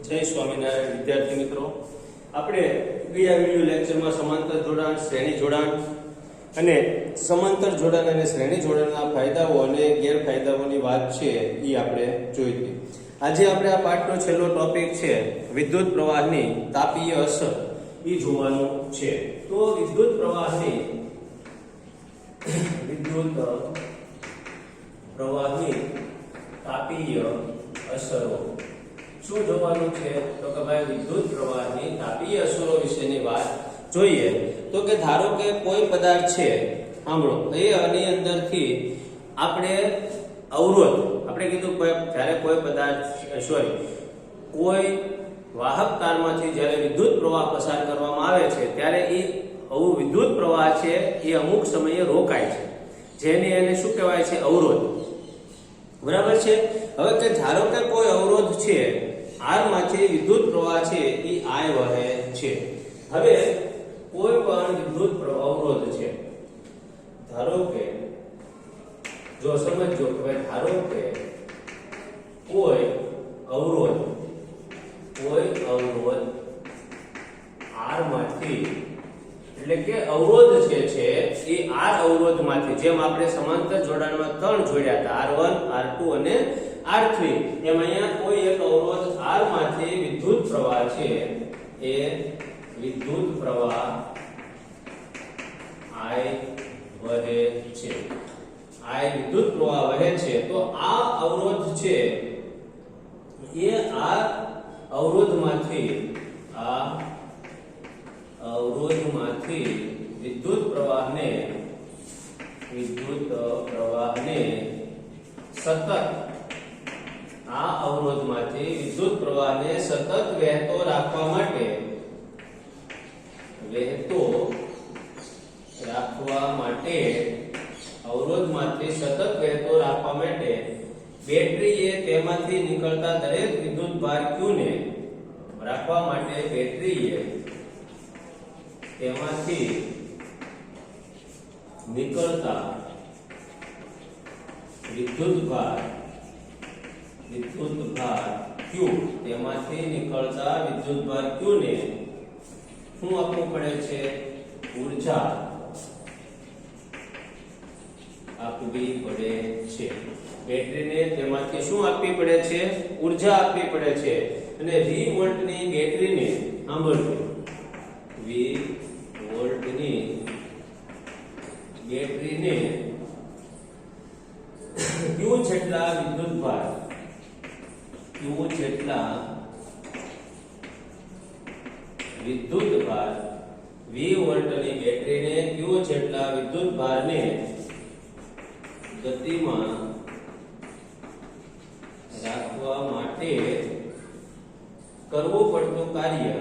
जय स्वामीनारायण विद्यार्थी मित्रों, આપણે ગયા વિડિયો લેક્ચરમાં સમાંતર જોડાણ, શ્રેણી જોડાણ અને સમાંતર જોડાણ અને શ્રેણી જોડાણના ફાયદાઓ અને ગેરફાયદાઓની વાત છે એ આપણે જોઈ હતી. આજે આપણે આ પાઠનો છેલ્લો ટોપિક છે વિદ્યુત પ્રવાહની તાપીય અસર એ જોવાનું છે. તો વિદ્યુત પ્રવાહની તાપીય અસરો શું જોવાનું છે? તો કે ભાઈ વિદ્યુત પ્રવાહની તાપીય અસરો વિશેની વાત જોઈએ. તો કે ધારો કે કોઈ પદાર્થ છે, સાંભળો, એ આની અંદરથી આપણે અવરોધ, આપણે કીધું જ્યારે કોઈ પદાર્થ કોઈ વાહક તારમાંથી જ્યારે વિદ્યુત પ્રવાહ પસાર કરવામાં આવે છે ત્યારે એ વિદ્યુત પ્રવાહ છે એ અમુક સમયે રોકાય છે, જેને એને શું કહેવાય છે? અવરોધ. બરાબર છે. હવે કે ધારો કે કોઈ અવરોધ છે, આર માંથી વિદ્યુત પ્રવાહ છે એ આય વહે છે. હવે કોઈ પણ વિદ્યુત અવરોધ છે, ધારો કે જો સમજો કે ભાઈ ધારો કે કોઈ અવરોધ આર માંથી, એટલે કે અવરોધ છે એ આર અવરોધમાંથી, જેમ આપણે સમાંતર જોડાણમાં 3 જોડ્યા હતા, R1 R2 અને R3, એમ અહીંયા કોઈ એક અવરોધ R માંથી વિદ્યુત પ્રવાહ છે, એ વિદ્યુત પ્રવાહ I વહે છે. I વિદ્યુત પ્રવાહ વહે છે. તો આ અવરોધ છે એ આ અવરોધમાંથી વિદ્યુત પ્રવાહને સતત, આ અવરોધમાંથી વિદ્યુત પ્રવાહને સતત વહેતો રાખવા માટે અવરોધમાંથી સતત વહેતો રાખવા માટે બેટરીએ તેમાંથી નીકળતા દરેક વિદ્યુત ભાર Q ને રાખવા માટે બેટરીએ તેમાંથી નીકળતા વિદ્યુત ભાર Q, તેમાંથી નીકળતા વિદ્યુત ભાર Q ને શું આપવું પડે છે? ઊર્જા આપવી પડે છે. બેટરીને તેમાંથી શું આપવી પડે છે? ઊર્જા આપવી પડે છે. અને V વોલ્ટની બેટરીને, સાંભળજો, V વોલ્ટની બેટરીને Q જેટલા વિદ્યુત ભાર V વોલ્ટની બેટરીને Q જેટલા વિદ્યુત ભારને ગતિમાં રાખવા માટે કરવું પડતું કાર્ય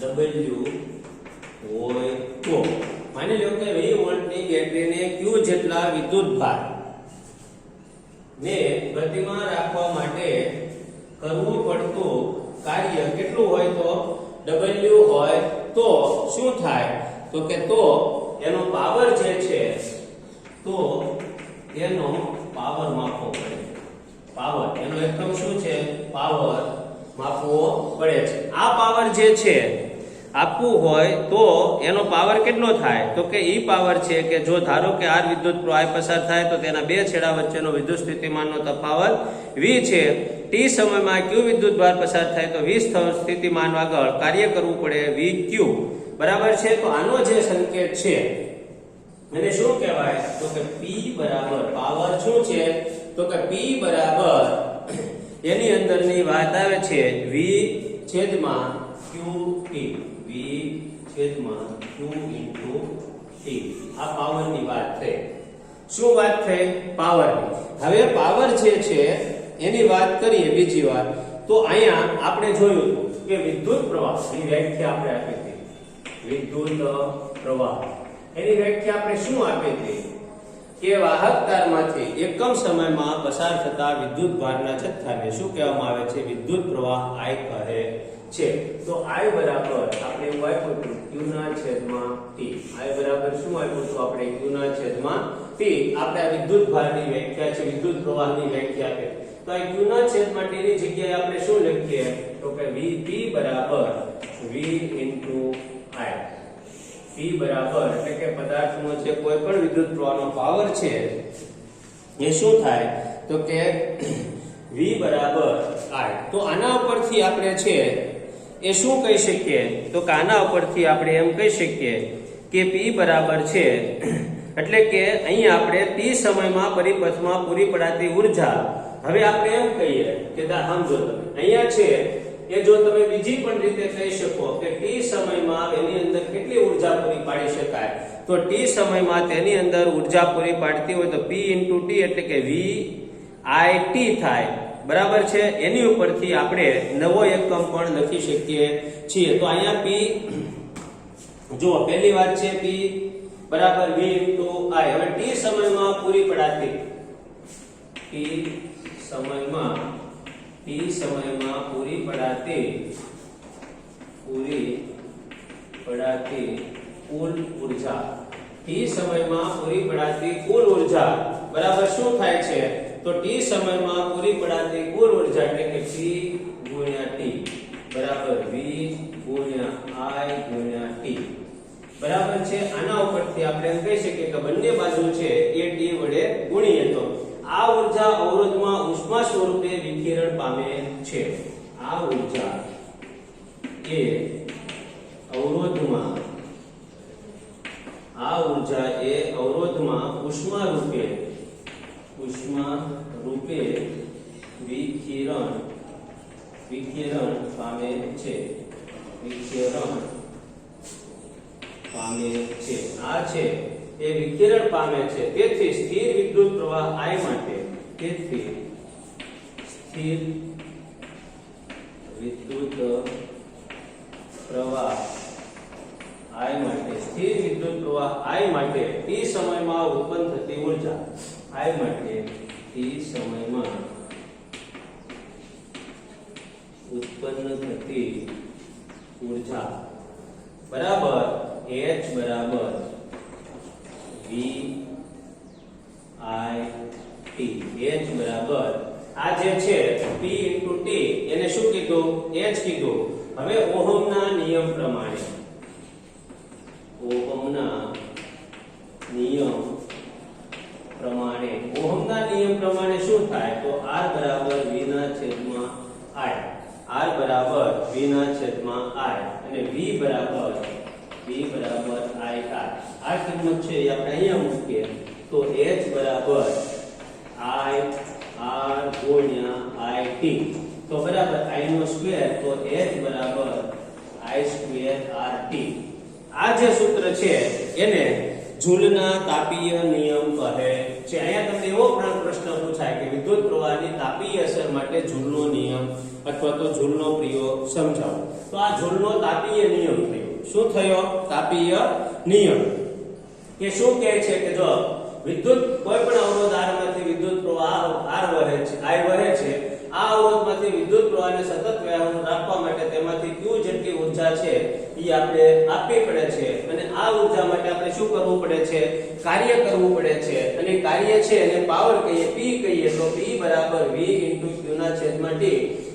W હોય તો, માની લો કે 20 વોલ્ટની બેટરીને Q જેટલા વિદ્યુત ભાર ને ગતિમાં રાખવા માટે કરવું પડતું કાર્ય કેટલું હોય? તો W હોય તો શું થાય? તો કે તો એનો પાવર જે છે, તો એનો પાવર માપવો પડે. પાવર એનો એકમ શું છે? પાવર માપવો પડે છે. આ પાવર જે છે આપવું હોય તો એનો પાવર કેટલો થાય? તો કે ઈ પાવર છે કે જો ધારો કે આર વિદ્યુત પ્રવાહ પસાર થાય તો તેના બે છેડા વચ્ચેનો વિદ્યુત સ્થિતિમાનનો તફાવત V છે. t સમયમાં Q વિદ્યુત ભાર પસાર થાય તો V સ્થિતિમાન આગળ કાર્ય કરવું પડે VQ. બરાબર છે. તો આનો જે સંકેત છે એને શું કહેવાય? તો કે P બરાબર પાવર શું છે? તો કે P બરાબર એની અંદરની વાત આવે છે V છેદમાં QT. V છેદમાં Q into T. આ પાવરની વાત થઈ. શું વાત થઈ? પાવરની. હવે પાવર જે છે એની વાત કરીએ બીજી વાર. તો અહીંયા આપણે જોયું કે વિદ્યુત પ્રવાહ ની વ્યાખ્યા આપણે આપી હતી. વિદ્યુત પ્રવાહ એની વ્યાખ્યા આપણે શું આપી હતી? કે વાહક તારમાંથી એકમ સમયમાં પસાર થતા વિદ્યુત ભારના જથ્થાને શું કહેવામાં આવે છે? વિદ્યુત પ્રવાહ I કહે છે. તો I બરાબર આપણે એવું આપ્યું હતું q ના છેદમાં t i બરાબર શું આવ્યું તો આપણે q ના છેદમાં t આપણે આ વિદ્યુત ભારની વ્યાખ્યા છે વિદ્યુત પ્રવાહની વ્યાખ્યા છે તો આ q ના છેદમાં t ની જગ્યાએ આપણે શું લખીએ તો કે p બરાબર v * i p બરાબર એટલે કે પદાર્થનો જે કોઈ પણ વિદ્યુત પ્રવાહનો પાવર છે એ શું થાય તો કે v બરાબર i તો આના ઉપરથી આપણે છે એ શું કહી શકીએ તો કે આના ઉપરથી આપણે એમ કહી શકીએ કે p બરાબર છે એટલે કે અહીં આપણે t સમયમાં પરિપથમાં પૂરી પડાતી ઊર્જા હવે આપણે એમ કહીએ કે સમજો તમે અહીંયા છે એ જો તમે બીજી પણ રીતે કહી શકો કે t સમયમાં એની અંદર કેટલી ઊર્જા પૂરી પાડી શકાય તો t સમયમાં તેની અંદર ઊર્જા પૂરી પાડતી હોય તો p * t એટલે કે v i t થાય બરાબર છે એની ઉપરથી આપણે નવો એકમ પણ લખી શકીએ છીએ તો અહીંયા p જો પહેલી વાત છે p બરાબર v * i હવે t સમયમાં પૂરી પડાતી પૂરી પડાતી કુલ ઊર્જા t સમયમાં પૂરી પડાતી કુલ ઊર્જા બરાબર શું થાય છે તો t સમયમાં પૂરી પડાતી કુલ ઊર્જા એટલે કે p * t બરાબર v * i * t બરાબર છે આના ઉપરથી આપણે એમ કહી શકીએ કે બંને બાજુ છે એ t વડે ગુણીએ તો આ ઊર્જા અવરોધમાં ઉષ્મા સ્વરૂપે વિકિરણ પામે છે આ ઊર્જા એ અવરોધમાં ઉષ્મા રૂપે વિકિરણ પામે છે આ છે એ વિકિરણ પામે છે તેથી સ્થિર વિદ્યુત પ્રવાહ I માટે સ્થિર વિદ્યુત પ્રવાહ I માટે t સમયમાં ઉત્પન્ન થતી ઊર્જા I માટે t સમયમાં ઉત્પન્ન થતી ઊર્જા બરાબર H બરાબર v i t H બરાબર આ જે છે p * t એને શું કીધું H કીધું હવે ઓહમના નિયમ પ્રમાણે ઓહમના નિયમ પ્રમાણે શું થાય તો r બરાબર v ના છેદમાં i અને v બરાબર i આ કિંમત છે એ આપણે અહીંયા મૂકીએ તો h બરાબર i r * i t તો બરાબર i નો સ્ક્વેર તો h બરાબર i સ્ક્વેર r t આ જે સૂત્ર છે એને જૂલના તાપીય નિયમ કહે છે અહીંયા તમને એવો પ્રશ્ન પૂછાય કે વિદ્યુત પ્રવાહની તાપીય અસર માટે જૂલનો નિયમ અથવા તો જૂલનો પ્રયોગ સમજાવો તો આ જૂલનો તાપીય નિયમ થયો શું થયો તાપીય નિયમ કે શું કહે છે કે જો વિદ્યુત કોઈ પણ અવરોધ R માંથી વિદ્યુત પ્રવાહ I વહે છે આ અવરોધમાંથી વિદ્યુત પ્રવાહને સતત વહેવાનું રાખવા માટે તેમાંથી q જેટલી ઊર્જા છે એ આપણે આપવી પડે છે અને આ ઊર્જા માટે આપણે શું કરવું પડે છે કાર્ય કરવું પડે છે અને કાર્ય છે એને પાવર કહીએ p કહીએ તો p બરાબર v * q ના છેદમાં t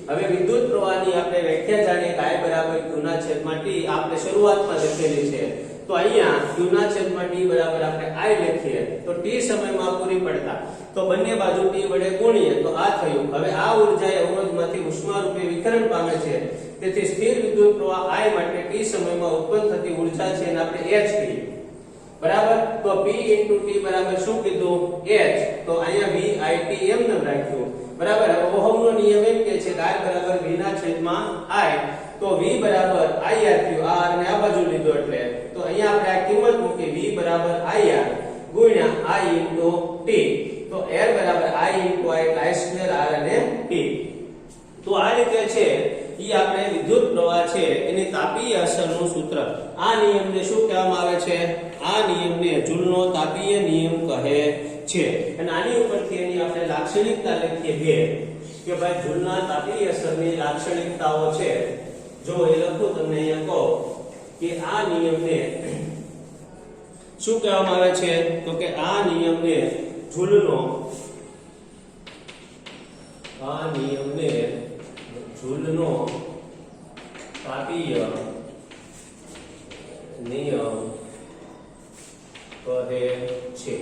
હવે વિદ્યુત પ્રવાહની આપણે વ્યાખ્યા જાણીએ કે I બરાબર q ના છેદમાં t આપણે શરૂઆતમાં લખેલી છે તો અહીંયા q ના છેદમાં t બરાબર આપણે I લખીએ તો t સમયમાં પૂરી પડતા તો બંને બાજુ t વડે ગુણીએ તો આ થયું હવે આ ઊર્જા એ અવરોધમાંથી ઉષ્મા રૂપે વિકિરણ પામે છે તેથી સ્થિર વિદ્યુત પ્રવાહ I માટે t સમયમાં ઉત્પન્ન થતી ઊર્જા છે એને આપણે h કહીએ બરાબર તો p * t બરાબર શું કીધું h તો અહીંયા v i t એમ ન રાખ્યું બરાબર હવે ઓહમનો નિયમ એમ કહે છે કે R બરાબર v ના છેદમાં I તો v બરાબર IR થયું આ અને આ બાજુ લીધો એટલે તો અહીંયા આપણે આ કિંમત મૂકી v બરાબર IR ગુણ્યા I * t તો R બરાબર I * I સ્ક્વેર R અને t તો આ રીતે છે ઈ આપણે વિદ્યુત પ્રવાહ છે એની તાપીય અસરનું સૂત્ર આ નિયમને શું કહેવામાં આવે છે આ નિયમને જૂલનો તાપીય નિયમ કહે છે અને આની ઉપરથી એની આપણે લાક્ષણિકતા લખીએ કે ભાઈ જૂલના તાપીય અસરની લાક્ષણિકતાઓ છે જો એ લખું તમને અહીંયા કહો કે આ નિયમને શું કહેવામાં આવે છે? તો કે આ નિયમને ઝૂલનો તાપીય નિયમ કહે છે.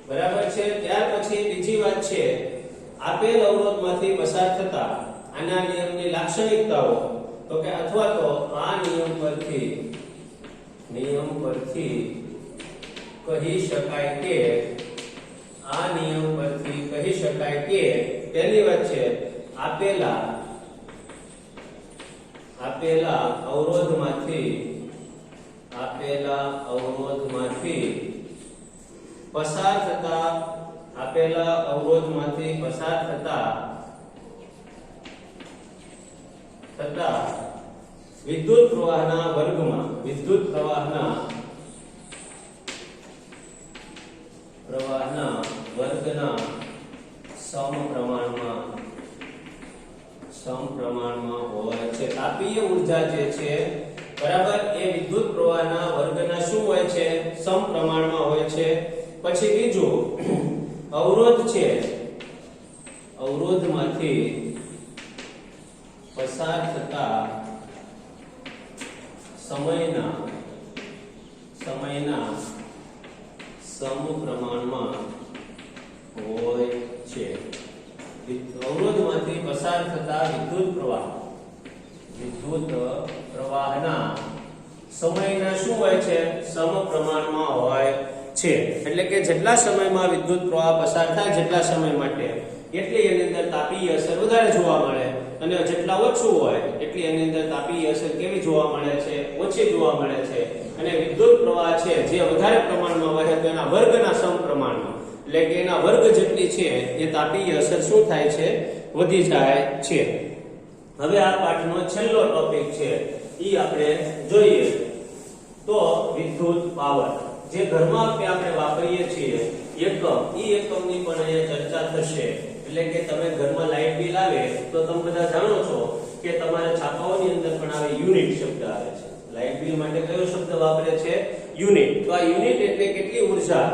બરાબર છે. ત્યાર પછી બીજી વાત છે, આપેલ અવરોધમાંથી પસાર થતા આના નિયમની લાક્ષણિકતાઓ, તો કે અથવા તો આ નિયમ પરથી કહી શકાય કે પહેલી વાત છે, આપેલા અવરોધમાંથી પસાર થતા વિદ્યુત પ્રવાહના વર્ગના સમપ્રમાણમાં હોય છે. તાપીય ઊર્જા જે છે, બરાબર, એ વિદ્યુત પ્રવાહના વર્ગના શું હોય છે? સમપ્રમાણમાં હોય છે. પછી બીજું, અવરોધ છે, અવરોધમાંથી પસાર થતા સમયના સમપ્રમાણમાં હોય છે. અવરોધમાંથી પસાર થતા વિદ્યુત પ્રવાહના સમયના શું હોય છે? સમપ્રમાણમાં હોય છે. એટલે કે જેટલા સમયમાં વિદ્યુત પ્રવાહ પસાર થાય, જેટલા સમય માટે, એટલી એની અંદર તાપીય અસર વધારે જોવા મળે, અને જેટલા ઓછું હોય એટલી એની અંદર તાપીય અસર કેવી જોવા મળે છે? ઓછી જોવા મળે છે. અને વિદ્યુત પ્રવાહ છે જે વધારે પ્રમાણમાં વહે તો એના વર્ગના સમપ્રમાણમાં, એટલે કે એના વર્ગ જેટલી છે એ તાપીય અસર શું થાય છે? વધી જાય છે. હવે આ પાઠનો છેલ્લો ટોપિક છે, ઈ આપણે જોઈએ તો વિદ્યુત પાવર, જે ઘરમાં આપણે વાપરીએ છીએ એકમ, ઈ એકમની પણ અહીંયા ચર્ચા થશે. એટલે કે તમે ઘરમાં લાઇટ બિલ આવે તો તમે બધા જાણો છો કે તમારા છાપાઓની અંદર પણ આવે યુનિટ શબ્દ આવે છે. લાઇટ બિલ માટે કયો શબ્દ વાપરે છે? યુનિટ. તો આ યુનિટ એટલે કેટલી ઊર્જા,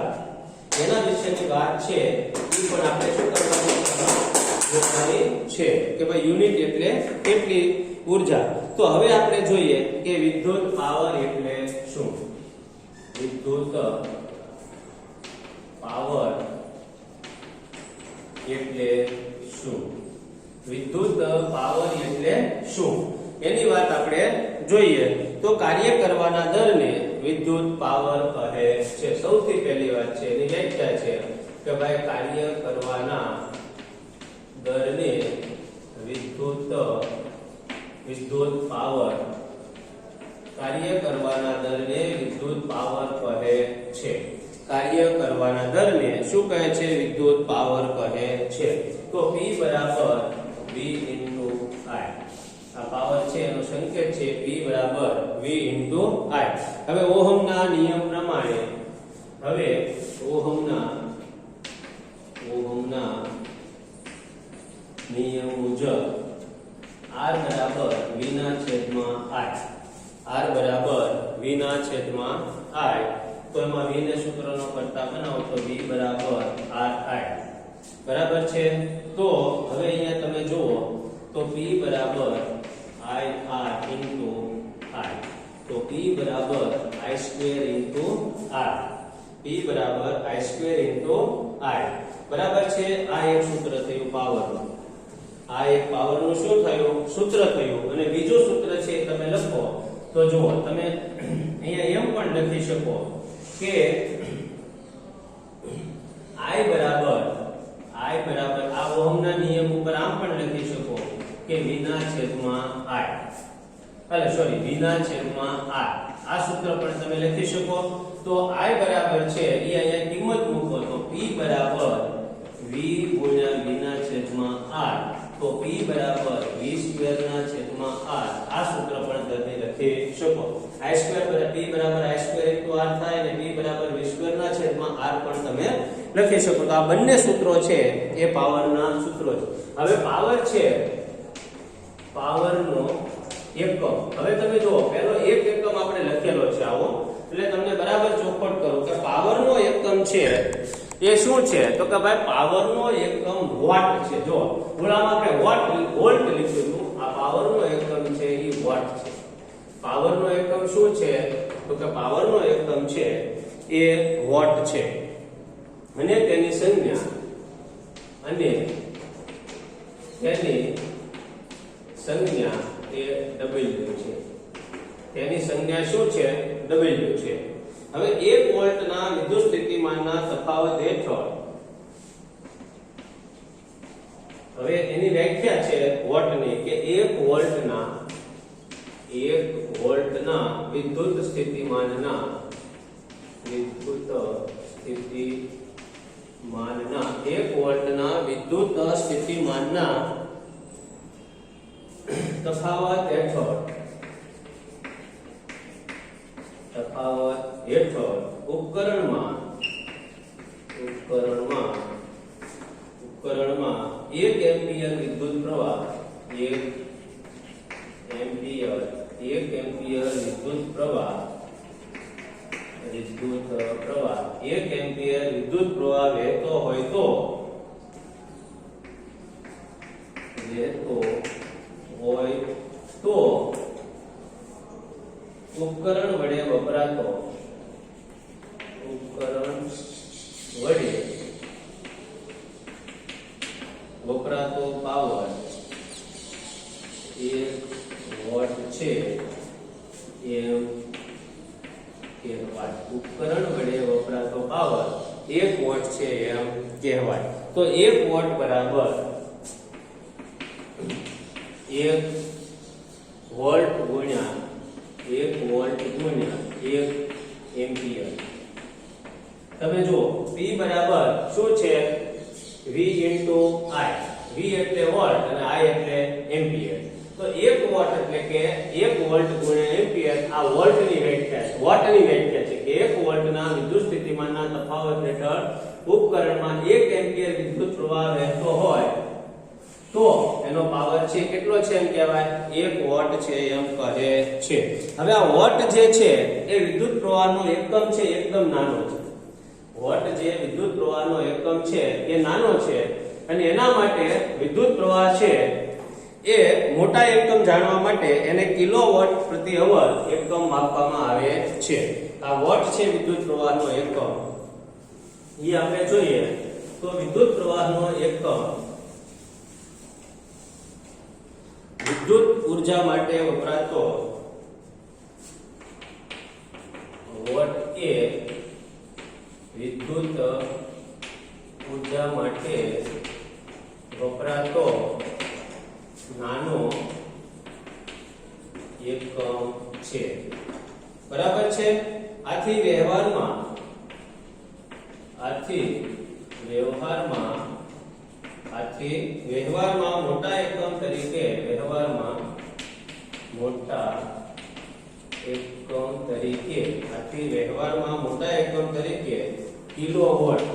એના વિશેની વાત છે, એ પણ આપણે શું કરવાનું છે કે ભાઈ યુનિટ એટલે કેટલી ઊર્જા. તો હવે આપણે જોઈએ કે વિદ્યુત પાવર એટલે શું? વિદ્યુત પાવર એટલે શું? એની વાત આપણે જોઈએ તો કાર્ય કરવાના દરને વિદ્યુત પાવર કહે છે. સૌથી પહેલી વાત છે, એની વ્યાખ્યા છે કે ભાઈ કાર્ય કરવાના દરને વિદ્યુત પાવર કહે છે. કાર્ય કરવાના દરને શું કહે છે? વિદ્યુત પાવર કહે છે. તો P બરાબર V into I. આ પાવર છે એનો સંકેત છે P બરાબર V into I. હવે ઓહમના નિયમ પ્રમાણે, ઓહમના નિયમ મુજબ R બરાબર V ના છેદમાં I. R બરાબર V ના છેદમાં I. તો એમાં V ને સૂત્રનો કરતા બનાવો તો V બરાબર RI. બરાબર છે. તો હવે અહીંયા તમે જુઓ તો P બરાબર IR into I. તો P બરાબર I square into R. P બરાબર I square into I. બરાબર છે. આ એક સૂત્ર થયું પાવરનું. આ એક પાવરનું શું થયું? સૂત્ર થયું. અને બીજું સૂત્ર છે તમે લખો તો જુઓ, તમે અહીંયા એમ પણ લખી શકો કે I બરાબર આ ઓહમના નિયમ ઉપર આમ પણ લખી શકો કે V ના છેદમાં I. V ના છેદમાં I. આ સૂત્ર પણ તમે લખી શકો. તો I બરાબર છે એ અહીંયા કિંમત મૂકો તો P બરાબર V ગુણ્યા V ના છેદમાં R. તો P બરાબર V સ્ક્વેર ના છેદમાં R. આ સૂત્ર પણ તમે લખી શકો. I સ્ક્વેર બરાબર P બરાબર I સ્ક્વેર into R થાય, અને P બરાબર V સ્ક્વેર ના છેદમાં R પણ તમે લખી શકો. તો આ બંને સૂત્રો છે એ પાવરના સૂત્રો છે. હવે પાવર છે, પાવરનો એકમ. હવે તમે જુઓ પહેલો એક એકમ આપણે લખેલો છે આવો, એટલે તમને બરાબર ચોખવટ કરું કે પાવરનો એકમ છે એ શું છે? તો કે ભાઈ પાવરનો એકમ વોટ છે. જો ઓલામાં આપણે વોલ્ટ લખ્યું હતું, આ પાવરનો એકમ છે એ વોટ છે. પાવરનો એકમ શું છે? તો કે પાવરનો એકમ છે એ વોટ છે અને તેની સંજ્ઞા એ W છે. તેની સંજ્ઞા શું છે? W છે. હવે 1 વોલ્ટના વિદ્યુત સ્થિતિમાનના તફાવત હેઠળ હવે એની વ્યાખ્યા છે વોટની કે 1 વોલ્ટના વિદ્યુત સ્થિતિમાનના 1 વોલ્ટના વિદ્યુત સ્થિતિમાનના તફાવત હેઠળ ઉપકરણમાં 1 એમ્પિયર વિદ્યુત પ્રવાહ 1 એમ્પિયર વિદ્યુત પ્રવાહ 1 એમ્પિયર વિદ્યુત પ્રવાહ વહેતો હોય તો ઉપકરણ વડે વપરાતો પાવર 1 વોટ છે એમ કહેવાય. ઉપકરણ વડે વપરાતો પાવર 1 વોટ છે એમ કહેવાય. તો 1 વોટ બરાબર 1 વોલ્ટ ગુણ્યા 1 એમ્પિયર. તમે જુઓ P બરાબર શું છે? V into I. V એટલે વોલ્ટ અને I એટલે એમ્પિયર. તો 1 વોટ એટલે કે 1 વોલ્ટ ગુણ્યા એમ્પિયર. આ વોલ્ટની વ્યાખ્યા છે, વોટની વ્યાખ્યા છે કે 1 વોલ્ટના વિદ્યુત સ્થિતિમાનના તફાવત હેઠળ ઉપકરણમાં 1 એમ્પિયર વિદ્યુત પ્રવાહ વહેતો હોય તો એનો પાવર છે કેટલો છે એમ કહેવાય? 1 વોટ છે એમ કહે છે. હવે આ વોટ જે છે એ વિદ્યુત પ્રવાહનો એકમ છે, એકદમ નાનો છે. વોટ જે વિદ્યુત પ્રવાહનો એકમ છે એ નાનો છે અને એના માટે વિદ્યુત પ્રવાહ છે એ મોટા એકમ જાણવા માટે એને કિલોવોટ પ્રતિ અવર એકમ માપવામાં આવે છે. આ વોટ છે વિદ્યુત પ્રવાહનો એકમ. એ આપણે જોઈએ તો વિદ્યુત પ્રવાહનો એકમ વિદ્યુત ઉર્જા માટે વપરાતો વોટ એ વિદ્યુત ઉર્જા માટે વપરાતો નાનો એકમ છે. બરાબર છે. આથી વ્યવહારમાં મોટા એકમ તરીકે કિલોવોટ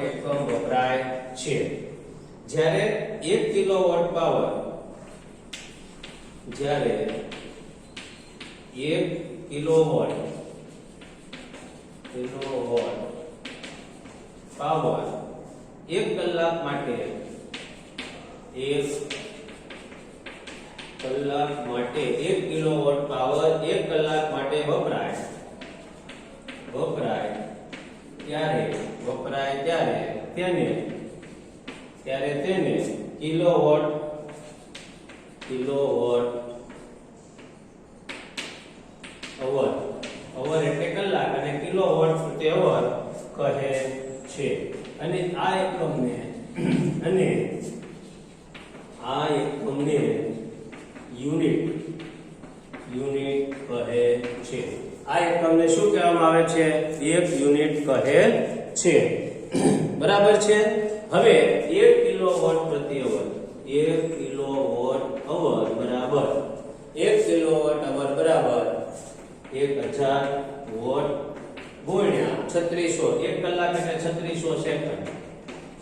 એકમ વપરાય છે. જ્યારે 1 કિલોવોટ પાવર પાવર 1 કલાક માટે 1 કિલોવોટ પાવર 1 કલાક માટે વપરાય ત્યારે તેને કિલોવોટ અવર એટલે કલાક અને કિલોવોટ પ્રતિ અવર કહે છે. અને આ એકમને યુનિટ કહે છે. આ એકમને શું કહેવામાં આવે છે? 1 યુનિટ કહે છે. બરાબર છે. હવે 1 કિલોવોટ પ્રતિ અવર 1 કિલોવોટ અવર બરાબર 1 કિલોવોટ અવર બરાબર 1000 વોટ ગુણ્યા 3600. 1 કલાક એટલે 3600 સેકન્ડ.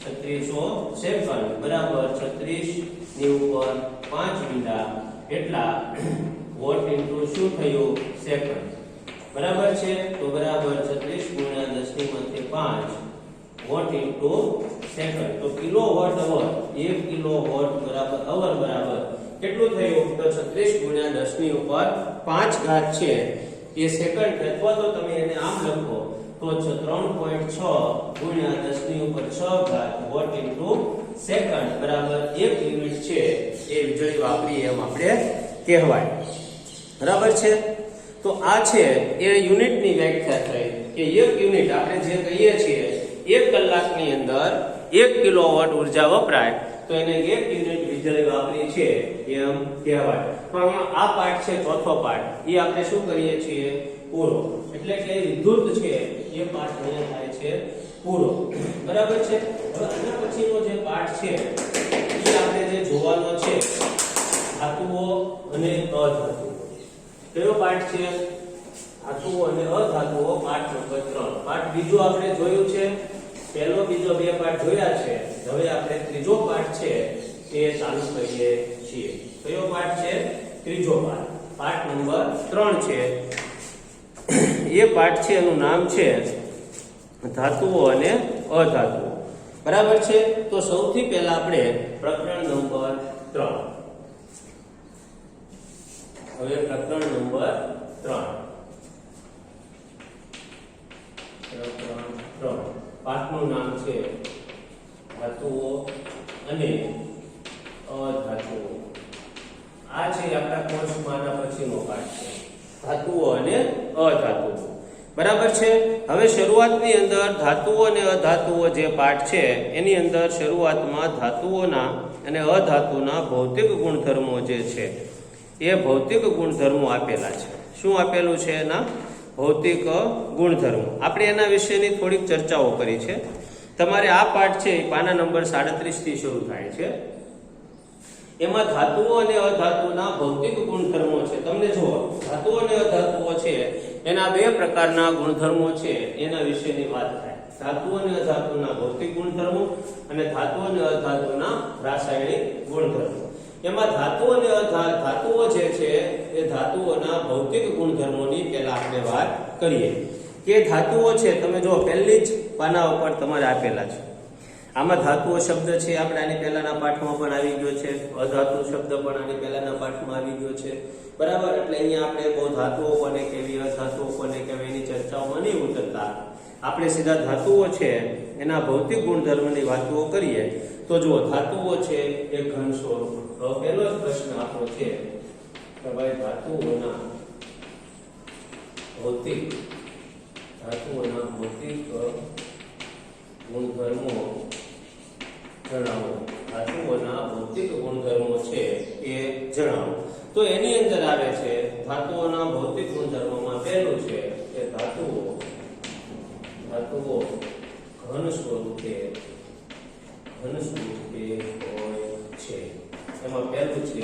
3600 3600 સેકન્ડ બરાબર 36 ની ઉપર 5 મીંડા એટલા વોટ ઇન્ટુ શું થયું સેકન્ડ બરાબર છે તો બરાબર 36 ગુણ્યા 10 ની મધ્ય 5 વોટ ઇન્ટુ સેકન્ડ તો કિલોવોટ અવર 1 કિલોવોટ બરાબર અવર બરાબર કેટલું થયું તો 36 ગુણ્યા 10 ની ઉપર 5 ઘાત છે એ સેકન્ડ અથવા તો તમે એને આમ લખો તો 3.6 ગુણ્યા 10 ની ઉપર 6 ઘાત વોટ ઇન્ટુ સેકન્ડ બરાબર 1 યુનિટ છે એ વીજળી વાપરી એમ આપણે કહેવાય બરાબર છે તો આ છે એ યુનિટની વ્યાખ્યા થઈ કે 1 યુનિટ આપણે જે કહીએ છીએ 1 કલાકની અંદર 1 કિલોવોટ ઉર્જા વપરાય તો એને 1 યુનિટ વીજળી વાપરી છે એમ કહેવાય તો અહીંયા આ પાર્ટ છે ચોથો પાર્ટ એ આપણે શું કરીએ છીએ પૂરો એટલે કે વિદ્યુત છે એ પાર્ટ અહીંયા થાય છે પૂરો બરાબર છે હવે આના પછીનો જે પાર્ટ છે એ આપણે જે જોવાનો છે ધાતુઓ અને અધાતુઓ કયો પાર્ટ છે ધાતુઓ અને અધાતુઓ પાર્ટ નંબર 3 પાર્ટ બીજો આપણે જોયું છે પહેલો બીજો બે પાર્ટ જોયા છે હવે આપણે ત્રીજો પાર્ટ છે એ ચાલુ કરીએ છીએ કયો પાર્ટ છે ત્રીજો પાર્ટ નંબર 3 છે એ પાર્ટ છે એનું નામ છે ધાતુઓ અને અધાતુઓ બરાબર છે તો સૌથી પહેલા આપણે પ્રકરણ નંબર 3 હવે પ્રકરણ નંબર 3 પાઠનું નામ છે ધાતુઓ અને અધાતુઓ આ છે આપણા કોર્સમાંના પછીનો પાઠ છે ધાતુઓ અને અધાતુઓ બરાબર છે હવે શરૂઆતની અંદર ધાતુઓ અને અધાતુઓ જે પાઠ છે એની અંદર શરૂઆતમાં ધાતુઓના અને અધાતુના ભૌતિક ગુણધર્મો જે છે એ ભૌતિક ગુણધર્મો આપેલા છે શું આપેલું છે એના ભૌતિક ગુણધર્મો આપણે એના વિશેની થોડીક ચર્ચાઓ કરી છે તમારે આ પાઠ છે એ પાના નંબર 37 થી શરૂ થાય છે એમાં ધાતુઓ અને અધાતુના ભૌતિક ગુણધર્મો છે તમને જુઓ ધાતુઓ અને અધાતુઓ છે એના બે પ્રકારના ગુણધર્મો છે એના વિશેની વાત થાય ધાતુઓ અને અધાતુના ભૌતિક ગુણધર્મો અને ધાતુઓ અને અધાતુના રાસાયણિક ગુણધર્મો એમાં ધાતુઓ અને ધાતુઓ જે છે એ ધાતુઓના ભૌતિક ગુણધર્મોની પહેલા આપણે વાત કરીએ કે ધાતુઓ છે તમે જો પહેલી જ પાના ઉપર તમારે આપેલા છે આમાં ધાતુઓ શબ્દ છે આપણે આની પહેલાના પાઠમાં પણ આવી ગયો છે અધાતુ શબ્દ પણ આની પહેલાના પાઠમાં આવી ગયો છે બરાબર એટલે અહીંયા આપણે બહુ ધાતુઓ કોને કેવી અધાતુઓ કોને કેવી એની ચર્ચાઓમાં નહીં ઉતરતા આપણે સીધા ધાતુઓ છે એના ભૌતિક ગુણધર્મની વાતો કરીએ તો જો ધાતુઓ છે એ ઘન સ્વરૂપ તો પહેલો જ પ્રશ્ન આપણો છે કે ભાઈ ધાતુઓના ભૌતિક ગુણધર્મો જણાવો ધાતુઓના ભૌતિક ગુણધર્મો છે એ જણાવો તો એની અંદર આવે છે ધાતુઓના ભૌતિક ગુણધર્મોમાં પહેલું છે કે ધાતુઓ ઘન સ્વરૂપે હોય છે એમાં પહેલું છે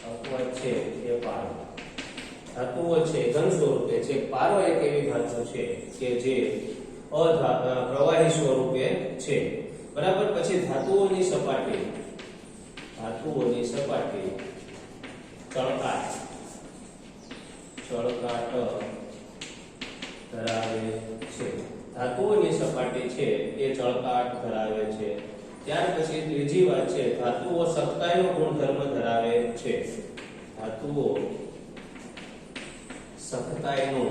અપવાદ છે એ પારો ધાતુઓ છે ઘન સ્વરૂપે છે પારો એક એવી ધાતુ છે કે જે પ્રવાહી સ્વરૂપે છે બરાબર પછી ધાતુઓની સપાટી ચળકાટ ધરાવે છે ધાતુઓની સપાટી છે એ ચળકાટ ધરાવે છે ત્યાર પછી ત્રીજી વાત છે ધાતુઓ સખ્તાઈનો ગુણધર્મ ધરાવે છે ધાતુઓ સખ્તાઈનો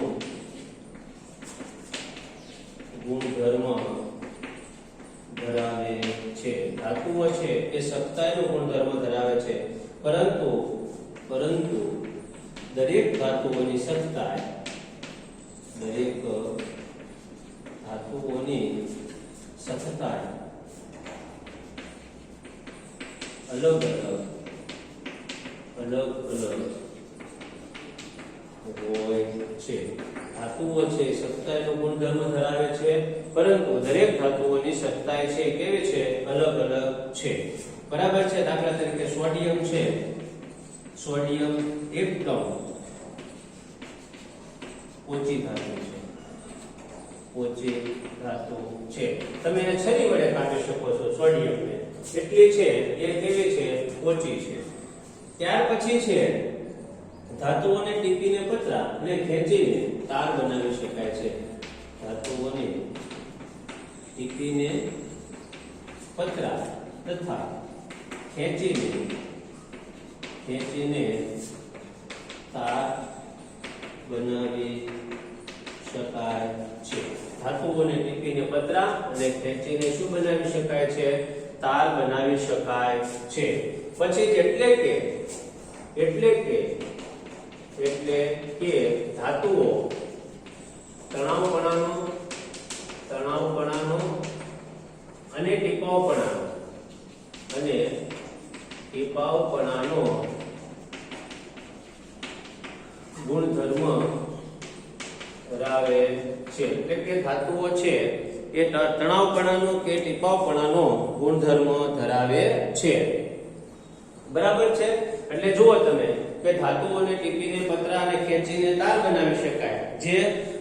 ગુણધર્મ ધરાવે છે ધાતુઓ છે એ સખ્તાઈનો ગુણધર્મ ધરાવે છે પરંતુ દરેક ધાતુઓની સખ્તાઈ અલગ અલગ હોય છે ધાતુઓ છે સખ્તાઈનો ગુણધર્મ ધરાવે છે પરંતુ દરેક ધાતુઓની સખ્તાઈ છે કેવી છે અલગ અલગ છે બરાબર છે દાખલા તરીકે સોડિયમ છે સોડિયમ એકદમ ઓછી ધાતુ છે ઓછી ધાતુ છે. તમે એને છરી વડે કાપી શકો છો સોડિયમને. એટલી છે એ કેવી છે? ઓછી છે. ત્યાર પછી છે ધાતુઓને ટીપીને પતરા અને ખેંચીને તાર બનાવી શકાય છે. ધાતુઓને ટીપીને પતરા તથા ખેંચીને તાર બનાવી શકાય છે. ધાતુઓને ટીપીને પતરા અને ખેંચીને શું બનાવી શકાય છે? તાર બનાવી શકાય છે. પછી એટલે કે ધાતુઓ તણાવપણાનો અને ટીપાવપણાનો ગુણધર્મ ધરાવે છે. એટલે કે ધાતુઓ છે એ તણાવપણાનો કે ટીપાવપણાનો ગુણધર્મ ધરાવે છે. બરાબર છે. એટલે જુઓ તમે કે ધાતુઓને ટીપીને પતરા અને ખેંચીને તાર બનાવી શકાય. જે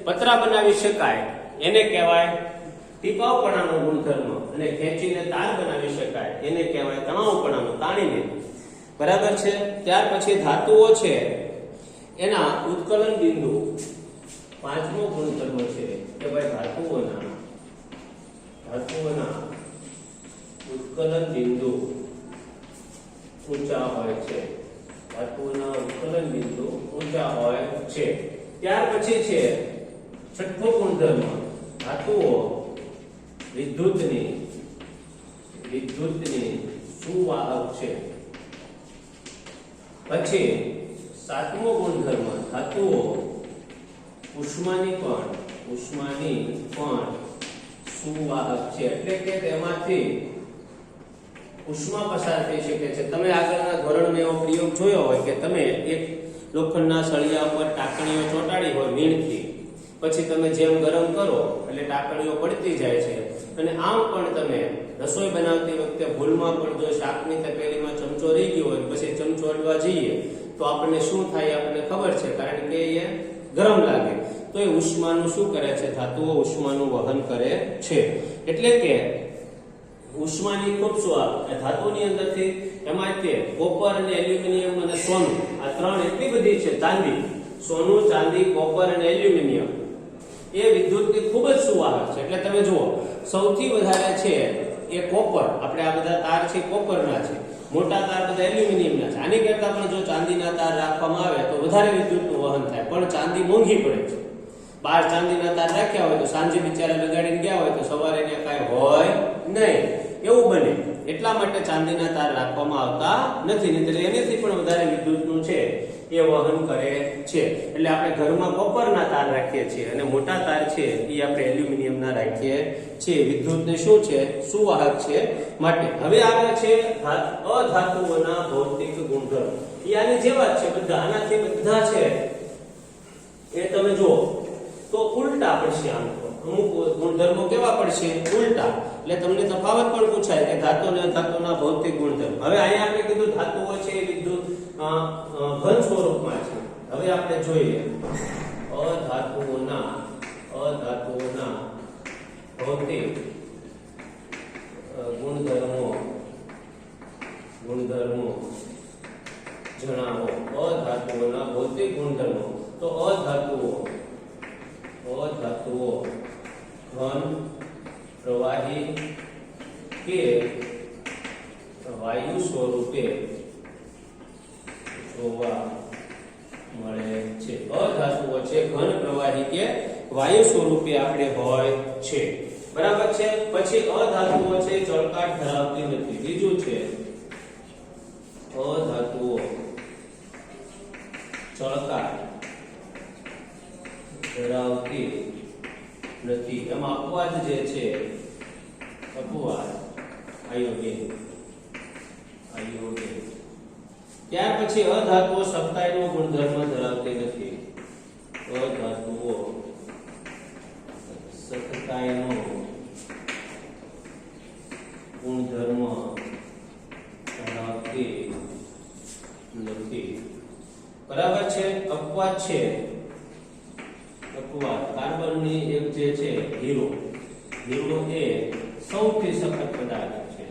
પતરા બનાવી શકાય એને કહેવાય ટીપાવપણાનો ગુણધર્મ અને ખેંચીને તાર બનાવી શકાય એને કહેવાય તણાવપણાનો, તાણીને. બરાબર છે. ત્યાર પછી ધાતુઓ છે એના ઉત્કલન બિંદુ, પાંચમો ગુણધર્મ છે કે ભાઈ ધાતુઓના ઉત્કલન બિંદુ ઊંચા હોય છે. ધાતુઓના ઉત્કલન બિંદુ ઊંચા હોય છે. ત્યાર પછી છે છઠ્ઠો ગુણધર્મ, ધાતુઓ વિદ્યુતની સુવાહક છે. પછી સાતમો ગુણધર્મ, ધાતુઓ ઉષ્માની પણ સુવાહક છે. એટલે કે તેમાંથી ઉષ્મા પસાર થઈ શકે છે. તમે આગળના ધોરણમાં એવો પ્રયોગ જોયો હોય કે તમે એક લોખંડના સળિયા ઉપર ટાંકણીઓ ચોંટાડી હોય મીણથી, પછી તમે જેમ ગરમ કરો એટલે ટાંકણીઓ પડતી જાય છે. અને આમ પણ તમે રસોઈ બનાવતી વખતે ભૂલમાં પણ જો શાકની તપેલીમાં ચમચો રહી ગયો હોય પછી ચમચો અડવા જઈએ તો આપણને શું થાય આપણને ખબર છે, કારણ કે એ ગરમ લાગે. તો એ ઉષ્માનું શું કરે છે? ધાતુઓ ઉષ્માનું વહન કરે છે. એટલે કે ઉષ્માની ખૂબ સુવાહક ધાતુની અંદરથી એમાં તે કોપર અને એલ્યુમિનિયમ અને સોનું, આ ત્રણ એટલી બધી છે. ચાંદી, સોનું, ચાંદી, કોપર અને એલ્યુમિનિયમ એ વિદ્યુતની ખૂબ જ સુવાહક છે. એટલે તમે જુઓ સૌથી વધારે છે એ કોપર, આપણે આ બધા તાર છે કોપરના છે, મોટા તાર બધા એલ્યુમિનિયમના છે. આની કરતા પણ જો ચાંદીના તાર રાખવામાં આવે તો વધારે વિદ્યુતનું વહન થાય. પણ ચાંદી મોંઘી પડે છે. બાર ચાંદીના તાર રાખ્યા હોય તો સાંજે બિચારા લગાડીને ગયા હોય તો સવારે ને કાંઈ હોય નહીં, એવું બને. એટલા માટે ચાંદીના તાર રાખવામાં આવતા નથી. નહીંતર એનાથી પણ વધારે વિદ્યુતનું છે એ વહન કરે છે. એટલે આપણે ઘરમાં કોપરના તાર રાખીએ છીએ અને મોટા તાર છે એ આપણે એલ્યુમિનિયમના રાખીએ છીએ. વિદ્યુતને શું છે? સુવાહક છે માટે. હવે આવે છે અધાતુઓના ભૌતિક ગુણધર્મ. એ આની જેવા જ છે બધા. આનાથી બધા છે એ તમે જુઓ તો ઉલટા પડશે. આમ તો અમુક ગુણધર્મો કેવા પડશે? ઉલટા. એટલે તમને તફાવત પણ પૂછાય કે ધાતુ અને અધાતુના ભૌતિક ગુણધર્મ. હવે અહીંયા આપણે કીધું ધાતુઓ છે એ વિદ્યુત ઘન સ્વરૂપમાં છે. હવે આપણે જોઈએ અધાતુઓના ભૌતિક ગુણધર્મો જણાવો. અધાતુઓના ભૌતિક ગુણધર્મો. તો અધાતુઓ ઘન, પ્રવાહી કે વાયુ સ્વરૂપે જોવા મળે છે. અધાતુઓ છે ઘન, પ્રવાહી કે વાયુ સ્વરૂપે આપણે હોય છે. બરાબર છે. પછી અધાતુઓ છે ચળકાટ ધરાવતી નથી. બીજું છે અધાતુઓ ચળકાટ ધરાવતી નથી. એમાં અપવાદ જે છે, અપવાદ આયોડિન. ત્યાર પછી અધાતુઓ સખ્તાઈનો ગુણધર્મ ધરાવતી નથી. અધાતુઓ સખ્તાઈનો ગુણધર્મ ધરાવતી નથી. બરાબર છે. અપવાદ છે અપવાદ કાર્બનની એક જે છે હીરો એ સૌથી સખત પદાર્થ છે.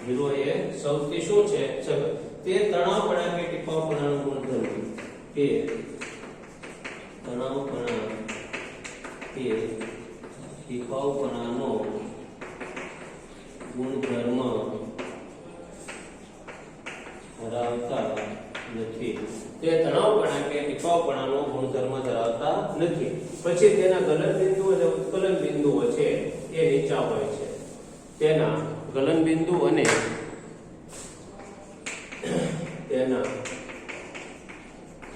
હીરો એ સૌથી શું છે સખત. તે તણાવપણા કે ટીપાવપણાનો ગુણધર્મ કે તણાવપણા કે ટીપાવપણાનો ગુણધર્મ ધરાવતા નથી. તે તણાવપણા કે ટીપાવપણાનો ગુણધર્મ ધરાવતા નથી. પછી તેના ગલનબિંદુ અને ઉત્કલન બિંદુઓ છે એ નીચા હોય છે. તેના ગલનબિંદુ અને તેના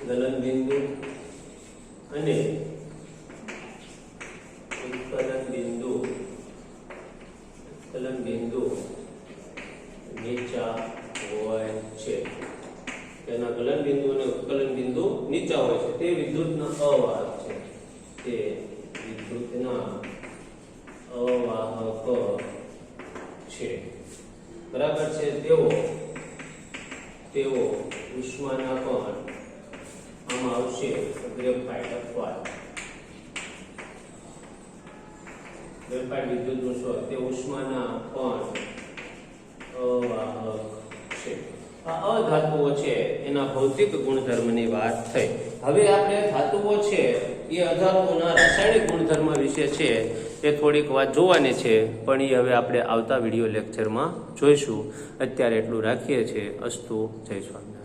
ગલનબિંદુ અને ઉત્કલન બિંદુ નીચા હોય છે. તેના ગલન બિંદુ અને ઉત્કલન બિંદુ નીચા હોય છે. તે વિદ્યુતના અવાહક છે. તે વિદ્યુતના અવાહક છે. બરાબર છે. તેઓ ઉષ્માના પણ આમાં આવશે ગ્રેફાઇટ અપવાદ. ગ્રેફાઇટ વિદ્યુતનું સ્વરૂપ તે ઉષ્માના પણ અવાહક છે. આ અધાતુઓ છે એના ભૌતિક ગુણધર્મની વાત થઈ. હવે આપણે ધાતુઓ છે એ અધાતુઓના રાસાયણિક ગુણધર્મ વિશે છે એ થોડીક વાત જોવાની છે, પણ એ હવે આપણે આવતા વિડીયો લેક્ચરમાં જોઈશું. અત્યારે એટલું રાખીએ છીએ. અસ્તુ. જય સ્વામિનારાયણ.